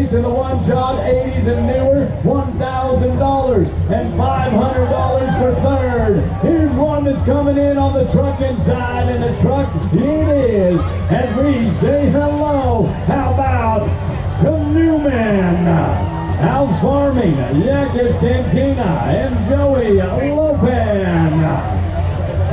place in the one-shot 80s and newer, $1,000 and $500 for third. Here's one that's coming in on the trucking side, and the truck it is as we say hello. How about to Newman, Al's Farming, Yakis Cantina, and Joey Lopan.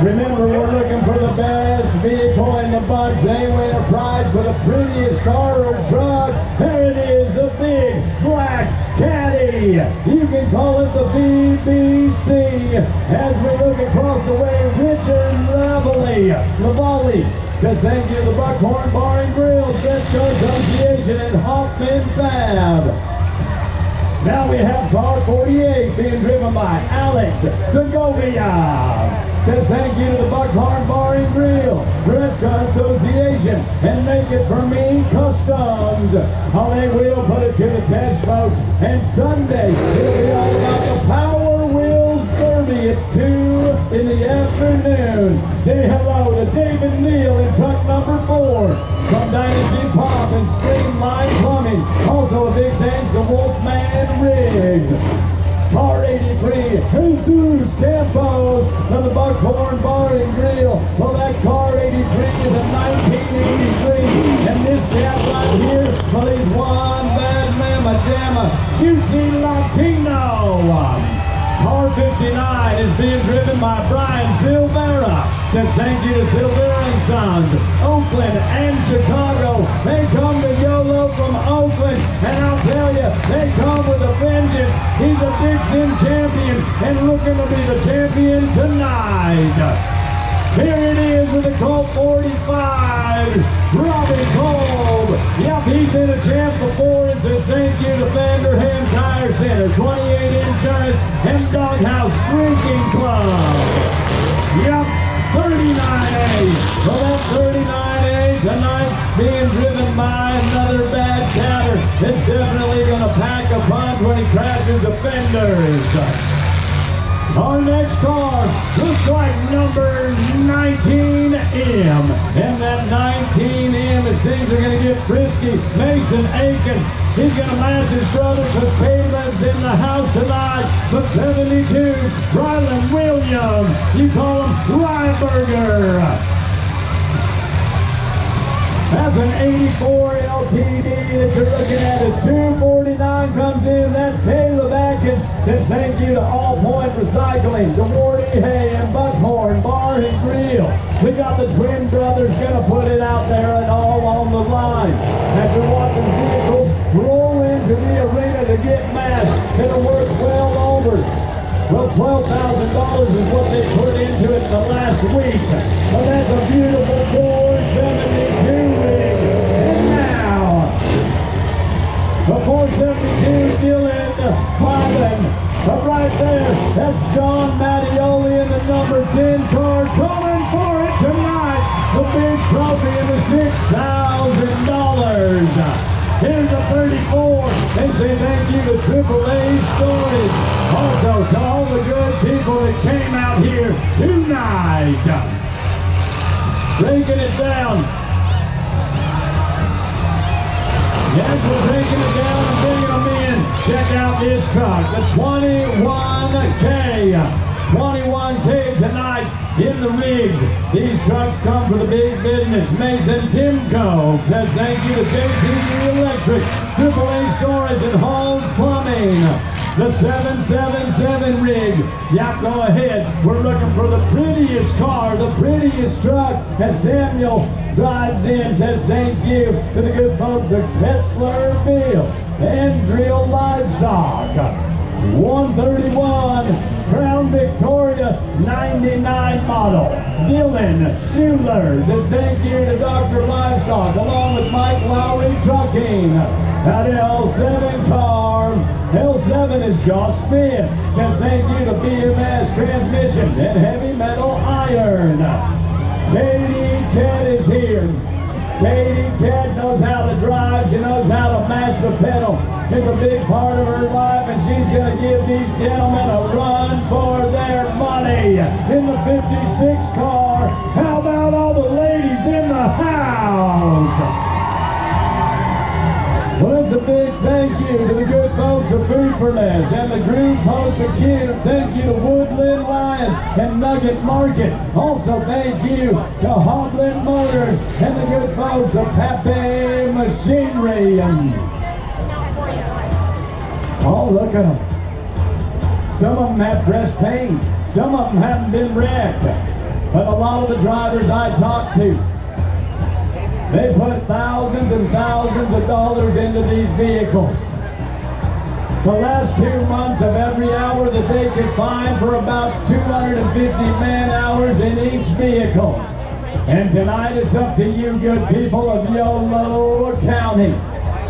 Remember, we're looking for the best vehicle in the bunch. They win a prize for the prettiest car or truck. There it is, the big black caddy. You can call it the BBC. As we look across the way, Richard Lavalley says thank you to the Buckhorn Bar and Grill, Fresco Association, and Hoffman Fab. Now we have car 48 being driven by Alex Segovia. Says thank you to the Buckhorn Bar and Grill, Fresco Association, and Make It For Me Customs. Oh, they will put it to the test, folks. And Sunday, it'll be all about the Power Wheels Derby at 2 in the afternoon. Say hello to David Neal in truck number 4 from Dynasty Pop and Streamline Plumbing. Also a big thanks to Wolfman Riggs. Car 83, Jesus Campos from the Buckhorn Bar and Grill. Well, that car 83 is a 1983. And this cat right here, well, he's one bad mamma jamma, Juicy Latino. Car 59 is being driven by Brian Silvera. Says thank you to Silvera and Sons, Oakland and Chicago. They come to Yolo from Oakland, and I'll tell you, they come with a vengeance. He's a Dixon champion and looking to be the champion tonight. Here it is with the Colt 45, Robbie Kolb. Yep, he's been a champ before. It says thank you to Vanderham Tire Center, 28 Insurance, and Doghouse Drinking Club. Yep, 39A. Well, that 39A tonight being driven by another bad catter. It's definitely going to pack a punch when he crashes the fenders. Our next car looks like number 19M. And that 19M, it seems they're going to get frisky. Mason Aikens, he's going to match his brother because Caleb's in the house tonight. But 72, Rylan Williams, you call him Ryberger. That's an 84 LTD that you're looking at as 249 comes in. That's Caleb Atkins. Says thank you to All Point Recycling, to Wardy Hay and Buckhorn Bar and Grill. We got the twin brothers gonna put it out there and all on the line. After watching vehicles roll into the arena to get mashed, it'll work well over. Well, $12,000 is what they put into it the last week. Well, that's a beautiful 472 rig. And now, the 472 Dylan Clyden. But right there, that's John Mattioli in the number 10 car coming for it tonight. The big trophy and the $6,000. Here's a 34. They say thank you to AAA Storage. Also to all the good people that came out here tonight. Breaking it down. Yes, we're breaking it down and bringing them in. Check out this truck, the 21K. 21K tonight in the rigs. These trucks come for the big business. Mason Timko says thank you to JCB Electric, AAA Storage, and Hall's Plumbing. The 777 rig. Yeah, go ahead. We're looking for the prettiest car, the prettiest truck. As Samuel drives in, says thank you to the good folks at Petzler Field and Drill Livestock. 131 Crown Victoria 99 model. Dylan Schuler says thank you to Dr. Livestock along with Mike Lowry Trucking. That L7 car. L7 is Josh Smith. Says thank you to BMS Transmission and Heavy Metal Iron. Katie Cat is here. Katie Cat knows how to drive. She knows how to match the pedal. It's a big part of her life, and she's going to give these gentlemen a run for their money in the 56 car. How about all the ladies in the house? Well, it's a big thing thank you to the good folks of Food for Less and the Groove Post of Q. Thank you to Woodland Lions and Nugget Market. Also thank you to Hovland Motors and the good folks of Pape Machinery. Oh, look at them. Some of them have fresh paint. Some of them haven't been wrecked. But a lot of the drivers I talked to, they put thousands and thousands of dollars into these vehicles. The last 2 months of every hour that they could find for about 250 man hours in each vehicle. And tonight it's up to you good people of Yolo County,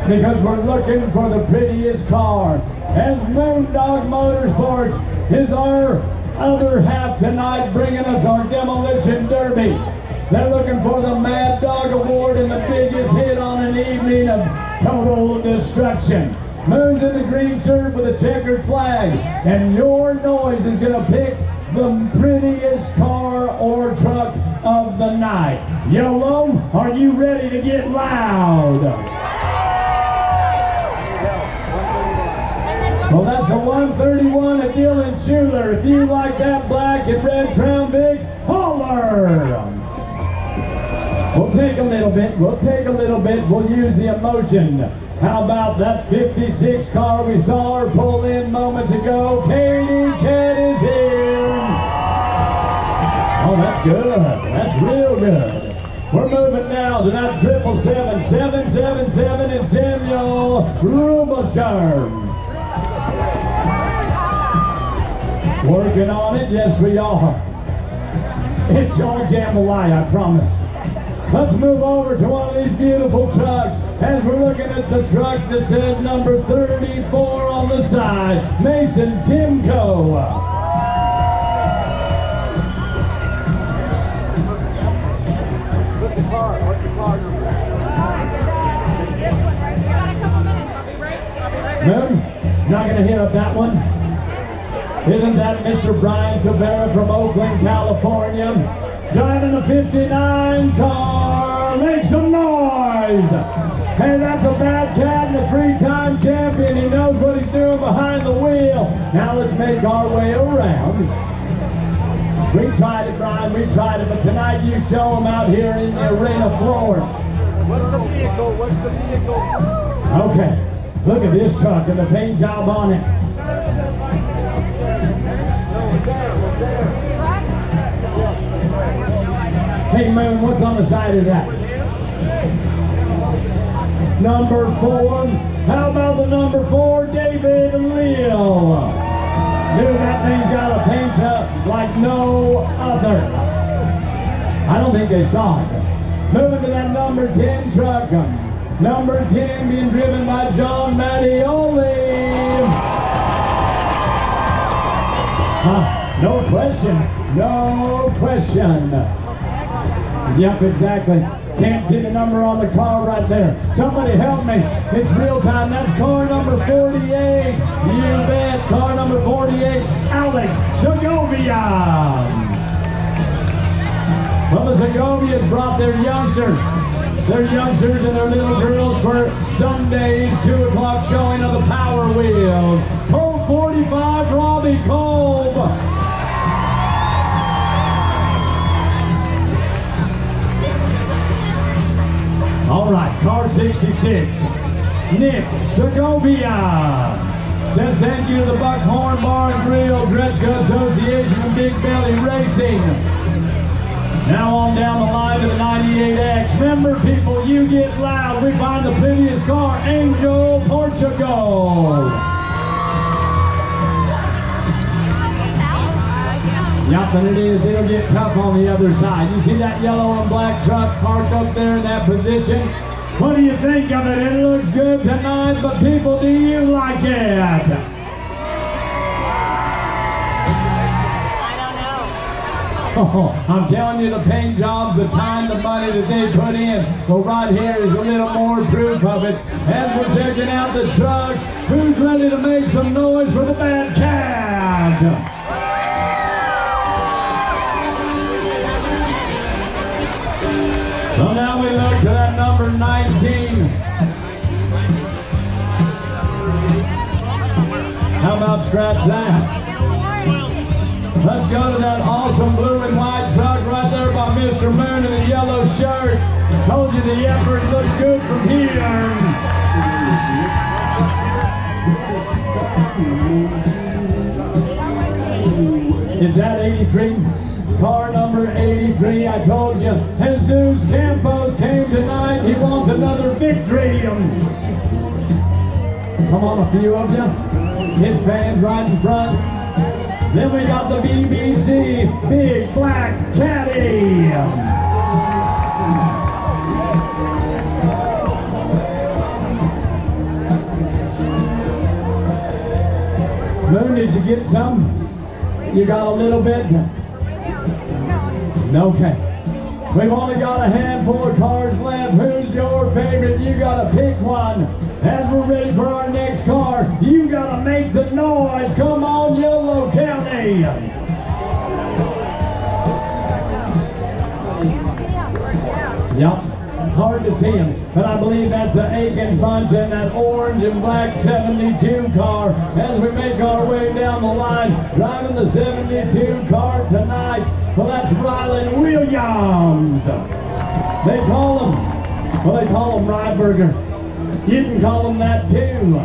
because we're looking for the prettiest car. As Moondog Motorsports is our other half tonight, bringing us our Demolition Derby. They're looking for the Mad Dog Award and the biggest hit on an evening of total destruction. Moon's in the green shirt with a checkered flag, and your noise is going to pick the prettiest car or truck of the night. Yolo, are you ready to get loud? Well, that's a 131 at Dylan Schuler. If you like that black and red Crown Vic, holler! We'll take a little bit. We'll use the emotion. How about that 56 car we saw her pull in moments ago? Katie Cat is here. Oh, that's good. That's real good. We're moving now to that 777 and Samuel Rubelshire. Working on it, yes we are. It's all jambalaya, I promise. Let's move over to one of these beautiful trucks as we're looking at the truck that says number 34 on the side, Mason Timko. What's the car number? This one right here. Got a couple minutes. I'll be right back. Moon, not going to hit up that one. Isn't that Mr. Brian Severa from Oakland, California? Driving a 59 car. Make some noise. Hey, that's a bad cat and a three-time champion. He knows what he's doing behind the wheel. Now let's make our way around. We tried it, Brian. We tried it. But tonight you show them out here in the arena floor. What's the vehicle? Okay. Look at this truck and the paint job on it. Hey Moon, what's on the side of that? Number 4. How about the number 4, David Leal? Dude, that thing's got a paint job like no other. I don't think they saw it. Moving to that number 10 truck. Number 10 being driven by John Mattioli. No question. Yep, exactly. Can't see the number on the car right there. Somebody help me. It's real time. That's car number 48. You bet. Car number 48, Alex Segovia. Well, the Segovias brought their youngsters and their little girls for Sunday's 2 o'clock showing of the Power Wheels. Cole 45, Robbie Kolb. All right, car 66, Nick Segovia. Says thank you to the Buckhorn Bar and Grill, Dredska Association, and Big Belly Racing. Now on down the line to the 98X. Remember, people, you get loud. We find the prettiest car, Angel Portugal. Yep, and it is. It'll get tough on the other side. You see that yellow and black truck parked up there in that position? What do you think of it? It looks good tonight, but people, do you like it? Oh, I'm telling you, the paint jobs, the time, the money that they put in. Well, right here is a little more proof of it. As we're checking out the trucks, who's ready to make some noise for the Bad Cat? Well, now we look to that number 19. scratch that. Let's go to that awesome blue and white truck right there by Mr. Moon in the yellow shirt. Told you the effort looks good from here. Is that 83? Car number 83, I told you. Jesus Campos came tonight. He wants another victory. Come on, a few of you. His fans right in front. Then we got the BBC Big Black Caddy. Moon, did you get some? You got a little bit? Okay. We've only got a handful of cars left. Who's your favorite? You gotta pick one. As we're ready for our next car, you gotta make the noise. Come on, Yolo County. Yep. Hard to see him, but I believe that's the Aikens bunch and that orange and black 72 car as we make our way down the line, driving the 72 car tonight. Well, that's Rylan Williams. They call him Ryberger. You can call him that too.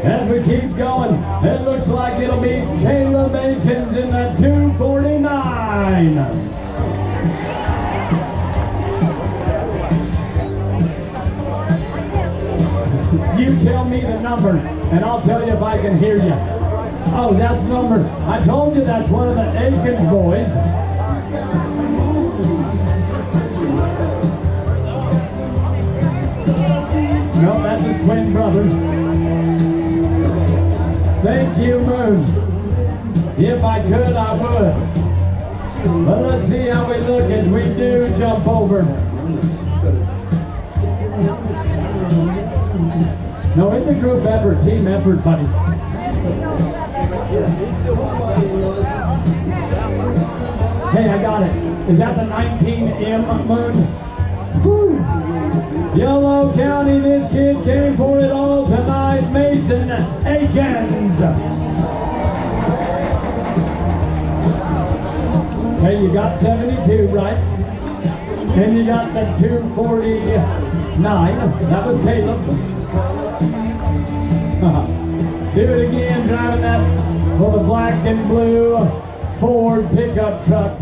As we keep going, it looks like it'll be Caleb Aikens in that 249. You tell me the number, and I'll tell you if I can hear you. Oh, that's number. I told you that's one of the Aikens boys. No, that's his twin brother. Thank you, Moon. If I could, I would. But let's see how we look as we do jump over. No, it's a group effort, team effort, buddy. Hey, I got it. Is that the 19M, Moon? Woo. Yolo County, this kid came for it all tonight. Mason Aikens. Hey, you got 72, right? And you got the 249. That was Caleb. Do it again, driving that for the black and blue Ford pickup truck.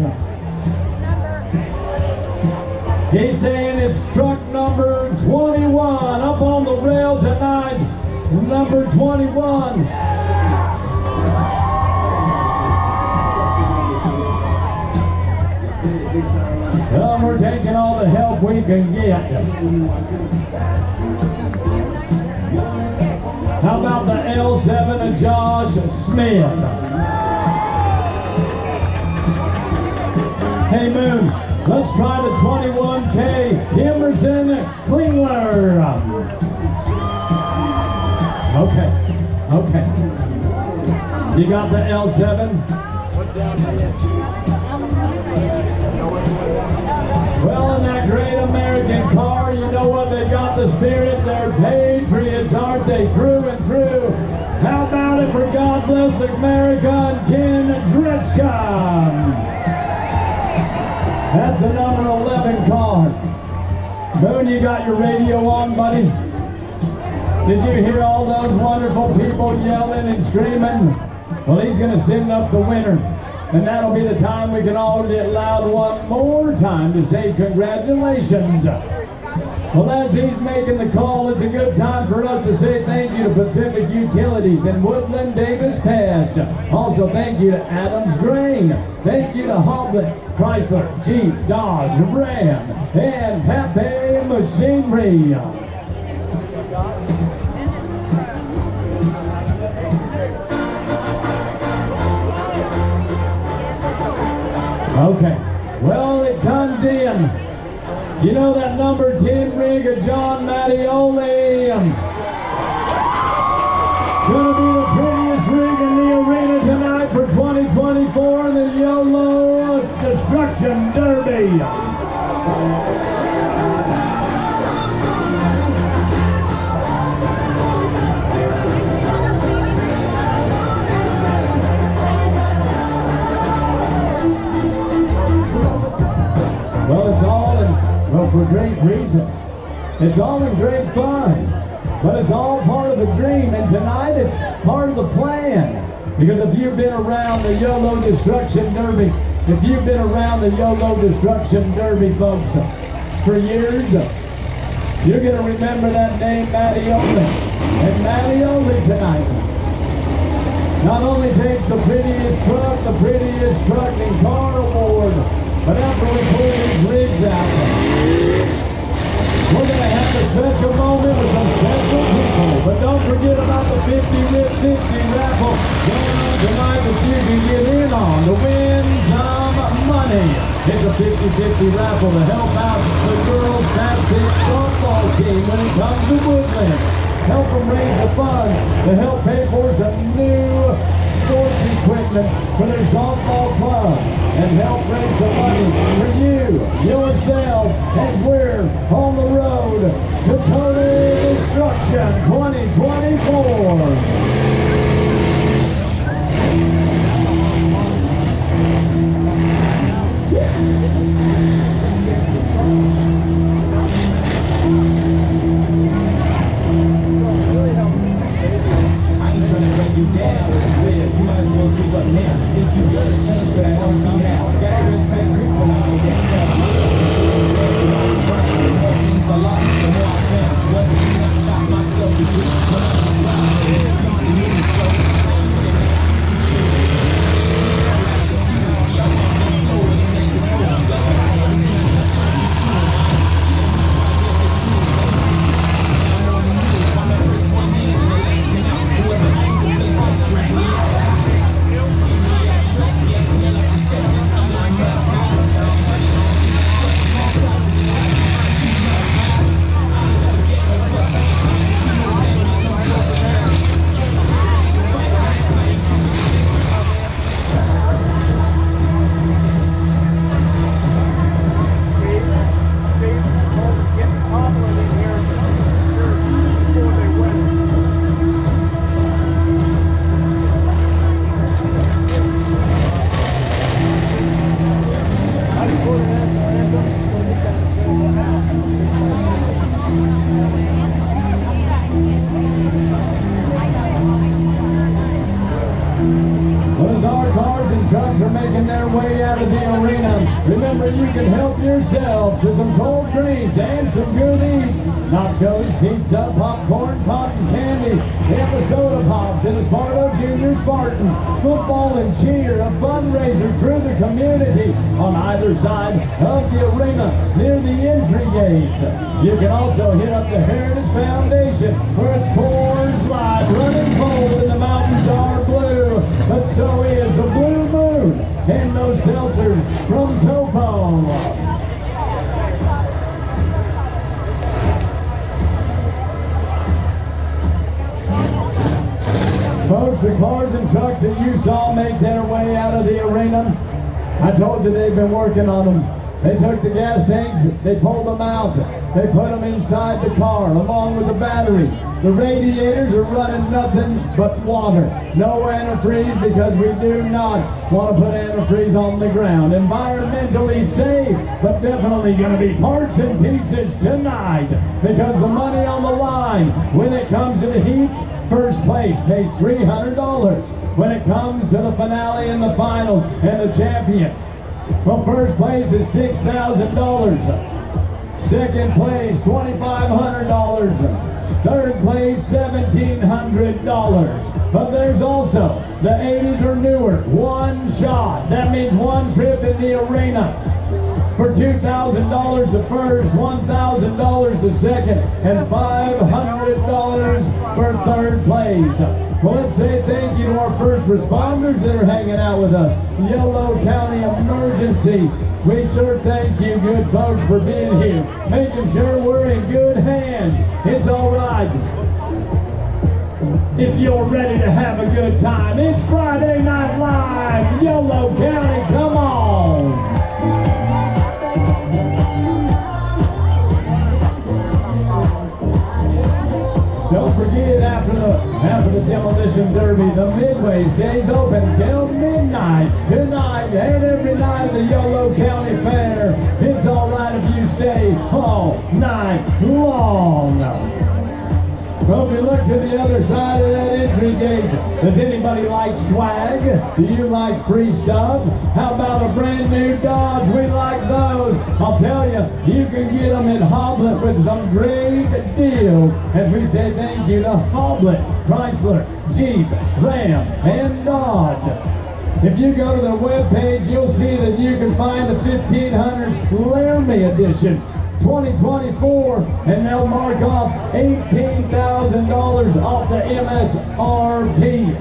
He's saying it's truck number 21 up on the rail tonight. Number 21. Well, we're taking all the help we can get. How about the L7 of Josh Smith? Hey, Moon, let's try the 21K Emerson Klingler. Okay. You got the L7? Well, in that great American car, you know what? They got the spirit. They're patriots, aren't they? Through and through. How about it for God Bless America and Ken Dritska? That's the number 11 car. Moon, you got your radio on, buddy? Did you hear all those wonderful people yelling and screaming? Well, he's going to send up the winner. And that'll be the time we can all get loud one more time to say congratulations. Well, as he's making the call, it's a good time for us to say thank you to Pacific Utilities and Woodland Davis Past. Also, thank you to Adams Grain. Thank you to Hoblit, Chrysler, Jeep, Dodge, Ram, and Pepe Machinery. Okay, well, it comes in. You know that number 10 rig of John Mattioli. Gonna be the prettiest rig in the arena tonight for 2024 in the Yolo Destruction Derby. folks. It's all in great fun, but it's all part of the dream, and tonight it's part of the plan. Because if you've been around the Yolo Destruction Derby, if you've been around the Yolo Destruction Derby, folks, for years, you're going to remember that name, Matty Oley. And Matty Oley tonight not only takes the prettiest truck and car award, but after we pull these rigs out, we're going to have a special moment with some special people. But don't forget about the 50 Rip 50 raffle going on tonight that you can get in on to win some money. It's a 50-50 raffle to help out the girls' baptist softball team when it comes to Woodland. Help them raise the funds to help pay for some new sports equipment for their softball club and help raise some money for you, yourself, as we're on the road to Total Destruction 2024. Remember, you can help yourself to some cold drinks and some good eats. Nachos, pizza, popcorn, cotton candy, and the soda pops in Esparto Junior Spartans. Football and cheer, a fundraiser through the community on either side of the arena near the entry gate. You can also hit up the Heritage Foundation where it's Coors Light, running cold and the mountains are blue. But so is the Blue Moon and those seltzers from Topo. Folks, the cars and trucks that you saw make their way out of the arena, I told you they've been working on them. They took the gas tanks, they pulled them out, they put them inside the car along with the batteries. The radiators are running nothing but water. No antifreeze because we do not want to put antifreeze on the ground. Environmentally safe, but definitely going to be parts and pieces tonight because the money on the line when it comes to the heats, first place pays $300. When it comes to the finale and the finals and the champion, well, first place is $6,000. Second place, $2,500. Third place, $1,700. But there's also the 80s or newer, one shot. That means one trip in the arena. For $2,000 the first, $1,000 the second, and $500 for third place. Well, let's say thank you to our first responders that are hanging out with us. Yolo County Emergency. We sure thank you, good folks, for being here, making sure we're in good hands. It's all right if you're ready to have a good time. It's Friday Night Live, Yolo County, come on. Don't forget, after the Demolition Derby, the Midway stays open till midnight tonight and every night of the Yolo County Fair. It's all right if you stay all night. night long. Well, if you look to the other side of that entry gate, does anybody like swag? Do you like free stuff? How about a brand new Dodge? We like those. I'll tell you, you can get them in Hoblet with some great deals as we say thank you to Hoblet, Chrysler, Jeep, Ram, and Dodge. If you go to the webpage, you'll see that you can find the 1500 Laramie edition 2024, and they'll mark off $18,000 off the MSRP.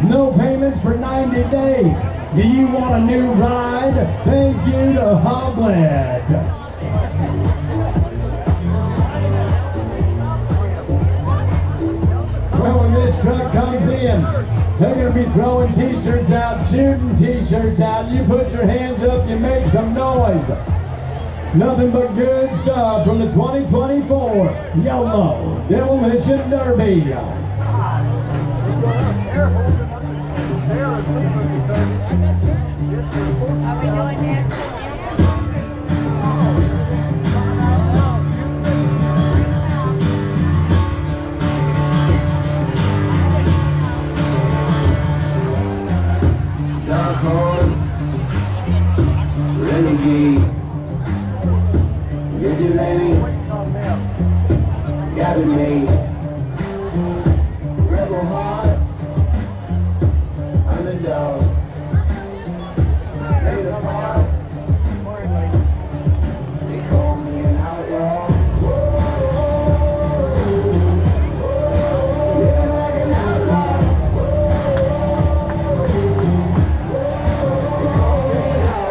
No payments for 90 days. Do you want a new ride? Thank you to Hoblet. Well, when this truck comes in, they're going to be throwing t-shirts out, shooting t-shirts out. You put your hands up, you make some noise. Nothing but good stuff from the 2024 Yolo Demolition Derby. Are we doing that? Dark hole, renegade, vigilante, got it made. Rebel heart, underdog, laid apart. They call me an outlaw. Living like an outlaw. They call me an outlaw.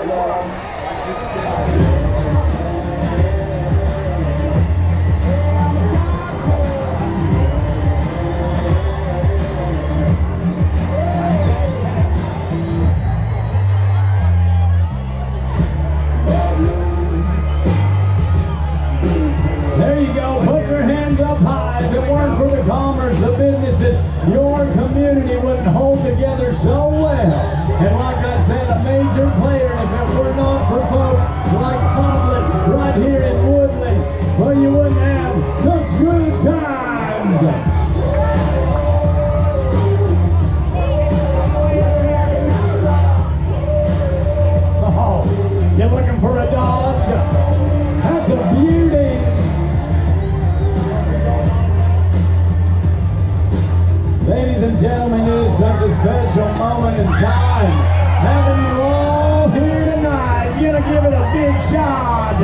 There you go. Put your hands up high. If it weren't for the commerce, the businesses, your community wouldn't hold together so well. And like I said, a major player, if it were not for folks like Hoblet right here in Woodland, well, you wouldn't have such good times. Oh, you're looking for a Dodge? That's a beauty. Ladies and gentlemen, it is such a special moment in time. Having you all here tonight, you're gonna give it a big shot. I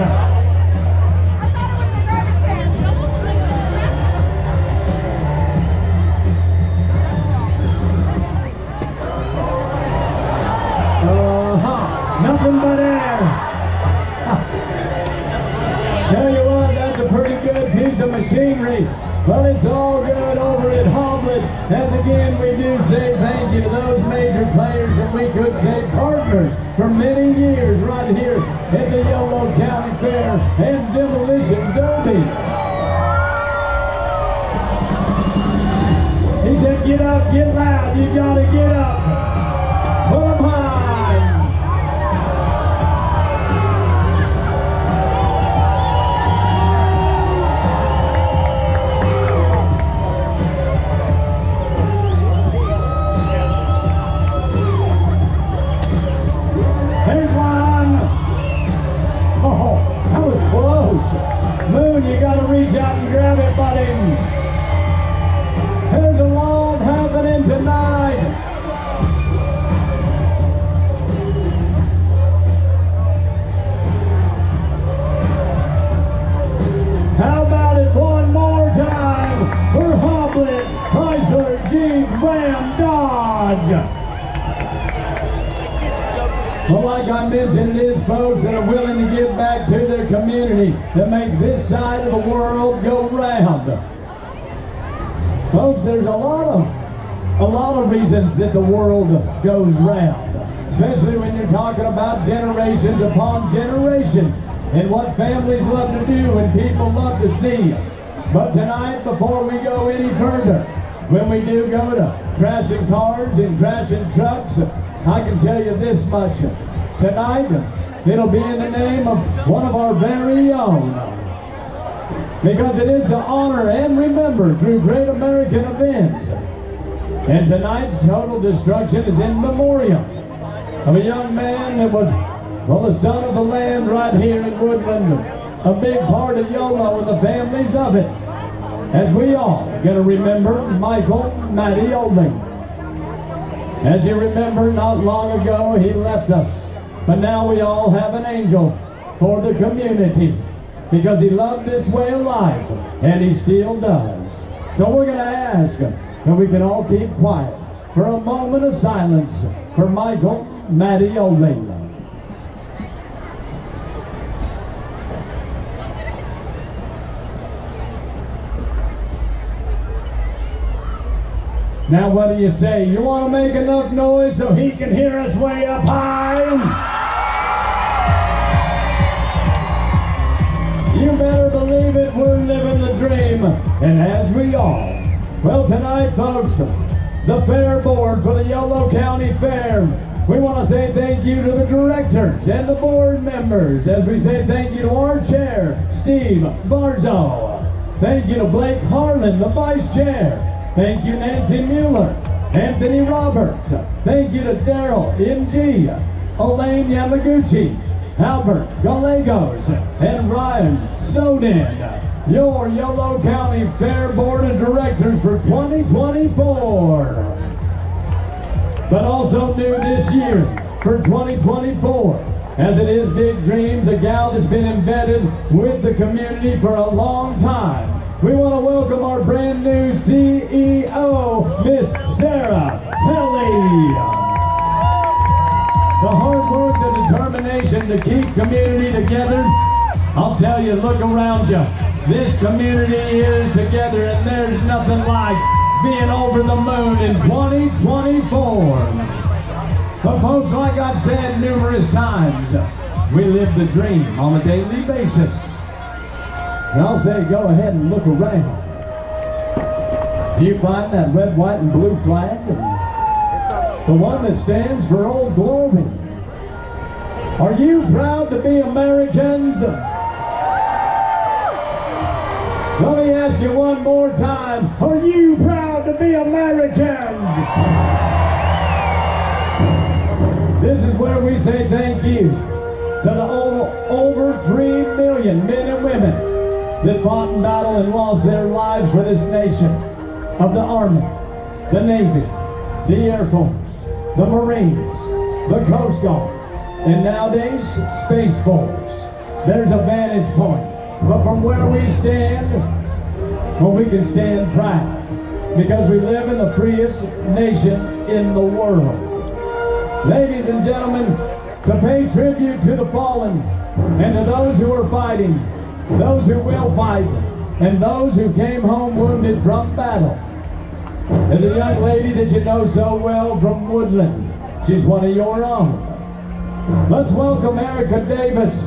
thought it was a garbage can. You almost like Nothing but air. Tell you what, that's a pretty good piece of machinery. Well, it's all good over at Hoblet. As again, we do say thank you to those major players, and we could say partners for many years right here at the Yolo County Fair and Demolition Derby. He said, get up, get loud, you gotta get up. Pull 'em high. Here's one. Oh, that was close. Moon, you gotta reach out and grab it, buddy. There's a lot happening tonight. How about it one more time for Hoblet, Chrysler, Jeep, Ram, Dodge. Well, like I mentioned, it is folks that are willing to give back to their community that make this side of the world go round. Folks, there's a lot of reasons that the world goes round, especially when you're talking about generations upon generations and what families love to do and people love to see. But tonight, before we go any further, when we do go to crashing cars and crashing trucks, I can tell you this much. Tonight, it'll be in the name of one of our very own. because it is to honor and remember through great American events. And tonight's total destruction is in memoriam of a young man that was, well, the son of the land right here in Woodland, a big part of Yolo and the families of it. As we all gonna remember Michael Matty Olding. As you remember, not long ago he left us, but now we all have an angel for the community because he loved this way of life, and he still does. So we're gonna ask that we can all keep quiet for a moment of silence for Michael Matty Olding. Now what do you say? You want to make enough noise so he can hear us way up high? You better believe it, we're living the dream, and as we all. Well, tonight, folks, the Fair Board for the Yolo County Fair, we want to say thank you to the directors and the board members, as we say thank you to our chair, Steve Barzo. Thank you to Blake Harlan, the vice chair. Thank you, Nancy Mueller, Anthony Roberts. Thank you to Daryl N.G., Elaine Yamaguchi, Albert Gallegos, and Ryan Soden, your Yolo County Fair Board of Directors for 2024. But also new this year for 2024, as it is Big Dreams, a gal that's been embedded with the community for a long time. We want to welcome our brand new CEO, Miss Sarah Pelly. The hard work, the determination to keep community together. I'll tell you, look around you. This community is together, and there's nothing like being over the moon in 2024. But folks, like I've said numerous times, we live the dream on a daily basis. And I'll say, go ahead and look around. Do you find that red, white, and blue flag? The one that stands for Old Glory. Are you proud to be Americans? Let me ask you one more time. Are you proud to be Americans? This is where we say thank you to the over 3 million men and women that fought in battle and lost their lives for this nation, of the Army, the Navy, the Air Force, the Marines, the Coast Guard, and nowadays, Space Force. There's a vantage point. But from where we stand, well, we can stand proud because we live in the freest nation in the world. Ladies and gentlemen, to pay tribute to the fallen and to those who are fighting, those who will fight, and those who came home wounded from battle. There's a young lady that you know so well from Woodland. She's one of your own. Let's welcome Erica Davis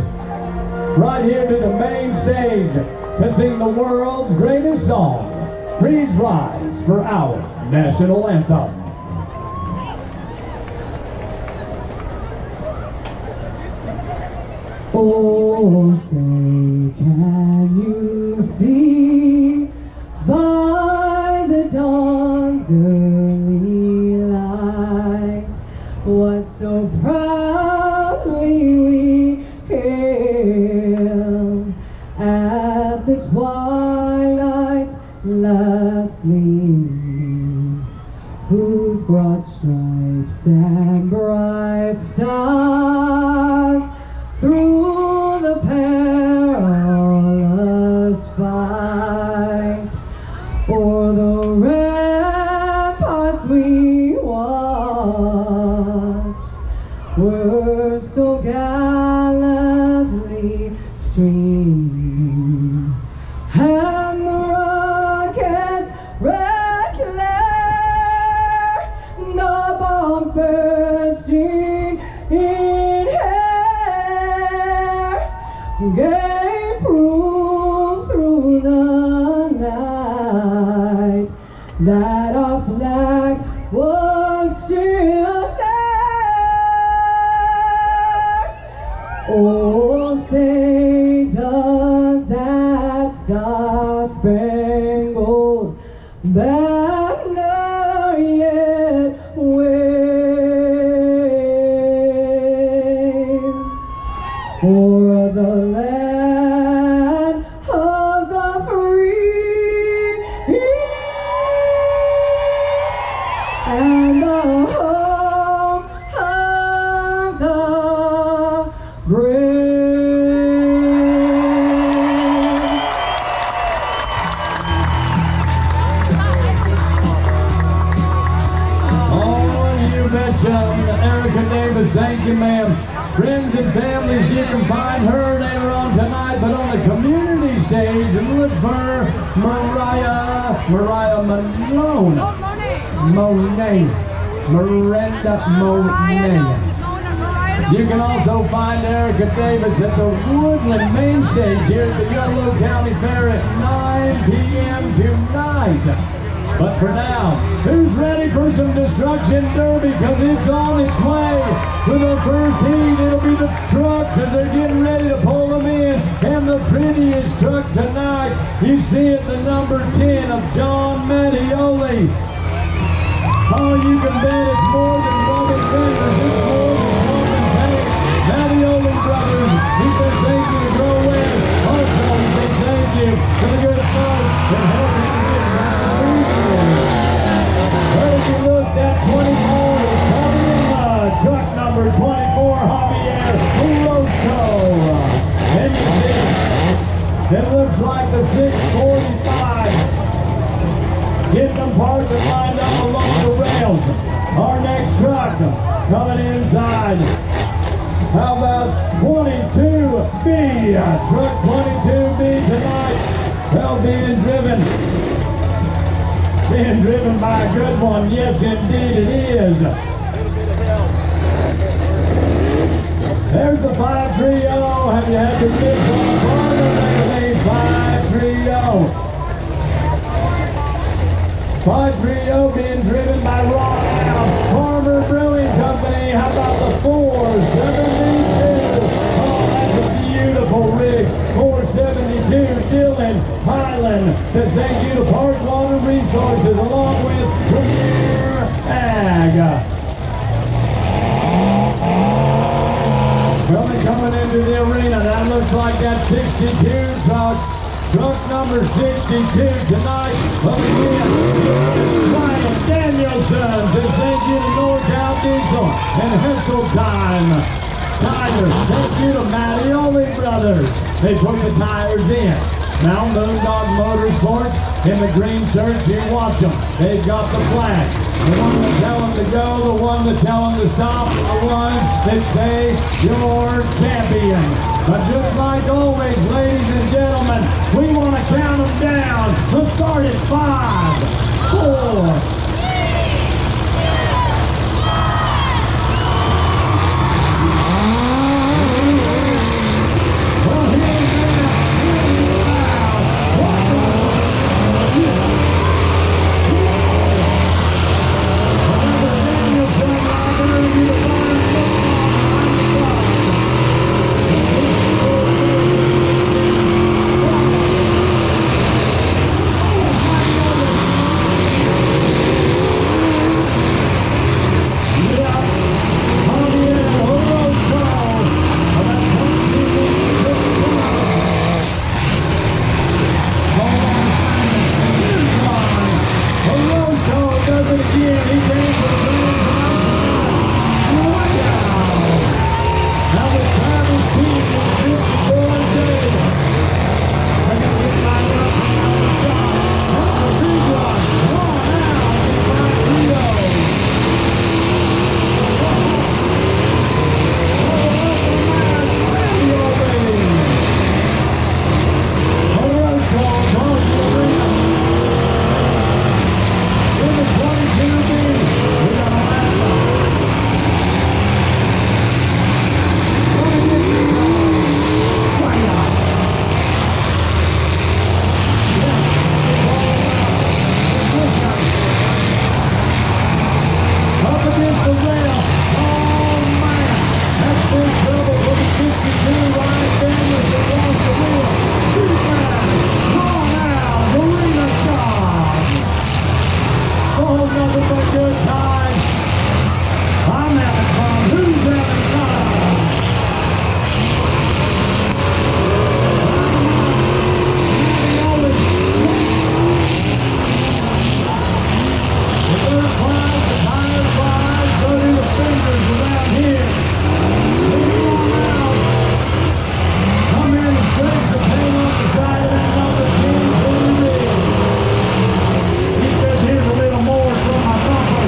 right here to the main stage to sing the world's greatest song, Please Rise for Our National Anthem. Oh, say, can you see by the dawn's early light what so proudly we hailed at the twilight's last gleam, whose broad stripes and bright stars through the perilous fight o'er the ramparts we watched were so gallantly streamed, and the rockets red glare, the bombs bursting in air, gave proof through the night that our flag was still there. Oh, say, does that star-spangled banner yet wave o'er the land of the free and the home of the brave. Erica Davis, thank you, ma'am. Friends and families, you can find her later on tonight, but on the community stage, look for Mariah Malone. Miranda Monet. You can also find Erica Davis at the Woodland Main Stage here at the Yolo County Fair at 9 p.m. tonight. But for now, who's ready for some Destruction Derby? Because it's on its way. For the first heat, it'll be the trucks as they're getting ready to pull them in. And the prettiest truck tonight, you see it, the number 10 of John Mattioli. Oh, you can bet it's more than Robin Fingers. It's more than Robin Page. Mattioli Brothers, he says thank you to Grow West. Also, he says thank you to the good folks that helped him get well, if you look, that 24 is coming in mud. Truck number 24, Javier Rosco. And you see, it looks like the 645. Getting them parked and lined up along the rails. Our next truck coming inside. How about 22B? Truck 22B tonight. Well, being driven by a good one. Yes, indeed it is. There's the 530. Have you had the kids on the corner lately? 530. 530 being driven by Ron Allen, Farmer Brewing Company. How about the 472? Oh, that's a beautiful rig. 472 still in Highland. Says thank you to Park Water Resources along with Premier Ag. Coming into the arena, that looks like that 62 truck. Truck number 62 tonight. Up again, Ryan Danielson says thank you to NorCal Diesel and Hesseltime Tires. Thank you to Mattioli Brothers. They put the tires in. Now Moondog Motorsports in the green shirts, you watch them. They've got the flag. The one that tell them to go, the one that tell them to stop, the ones that say you're champion. But just like always, ladies and gentlemen, we want to count them down. Let's start at 5, 4, Oh, nothing but good times. I'm having fun. Who's having fun? The dirt flies, the tires fly, so do the fingers around here. Come in and scrape the paint off the side of that number 10 he says, here's a little more from my bumper.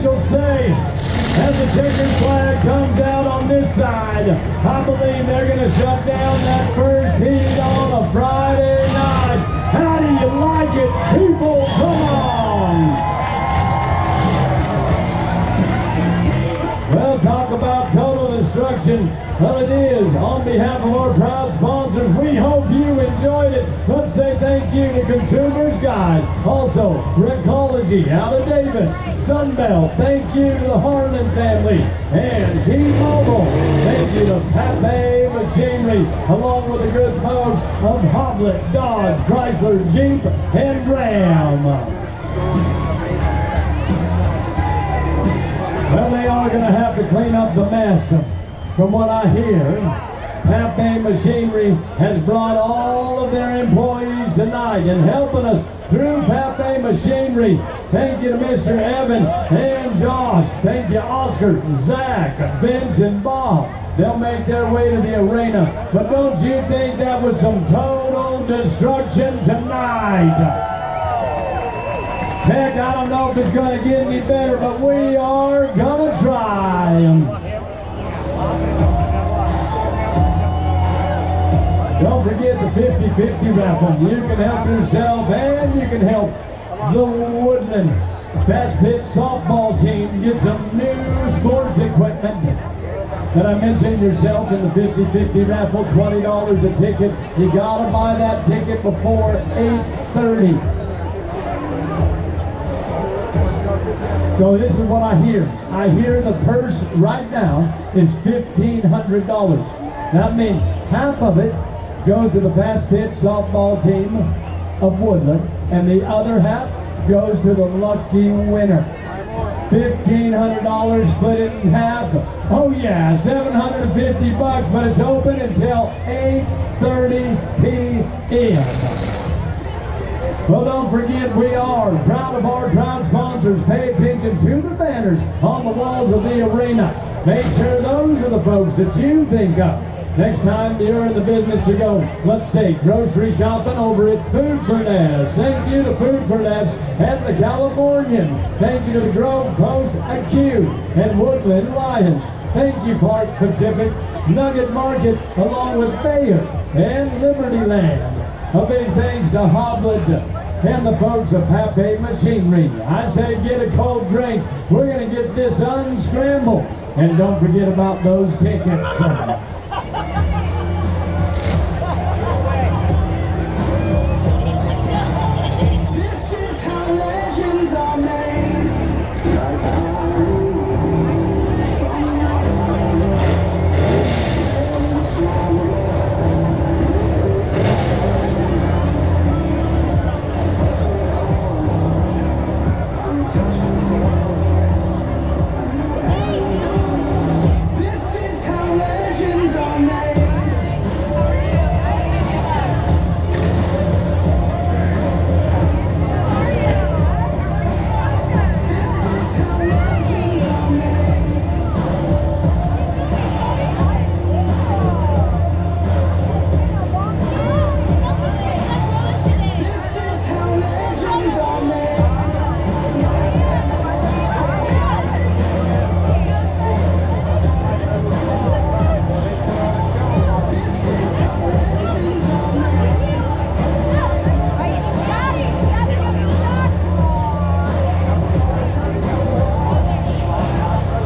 officials say as the checkered flag comes out on this side, I believe they're going to shut down that first heat on a Friday night. How do you like it, people? Come on! Well, talk about total destruction. Well, it is. On behalf of our proud sponsors, we hope you enjoyed it. Let's say thank you to Consumer's Guide. Also, Recology out of Davis. Sunbelt, thank you to the Harlan family. And T-Mobile, thank you to Pape Machinery, along with the good folks of Hoblet, Dodge, Chrysler, Jeep, and Ram. Well, they are going to have to clean up the mess. From what I hear, Pape Machinery has brought all of their employees tonight and helping us through Pape Machinery. Thank you to Mr. Evan and Josh. Thank you, Oscar, Zach, Vince, and Bob. They'll make their way to the arena. But don't you think that was some total destruction tonight? Heck, I don't know if it's going to get any better, but we are going to try. Don't forget the 50-50 raffle. You can help yourself and you can help the Woodland Fast Pitch softball team get some new sports equipment. That I mentioned yourself in the 50-50 raffle, $20 a ticket. You got to buy that ticket before 8:30. So this is what I hear. I hear the purse right now is $1,500. That means half of it goes to the Fast Pitch softball team of Woodland, and the other half goes to the lucky winner. $1,500 split it in half. Oh yeah, $750, but it's open until 8:30 p.m. Well, don't forget, we are proud of our proud sponsors. Pay attention to the banners on the walls of the arena. Make sure those are the folks that you think of next time you're in the business to go, let's say, grocery shopping over at Food for Less. Thank you to Food for Less and the Californian. Thank you to the Grove Post Acute and Woodland Lions. Thank you, Park Pacific, Nugget Market, along with Bayer and Liberty Land. A big thanks to Hoblet and the folks of Pape Machinery. I say get a cold drink. We're going to get this unscrambled. And don't forget about those tickets.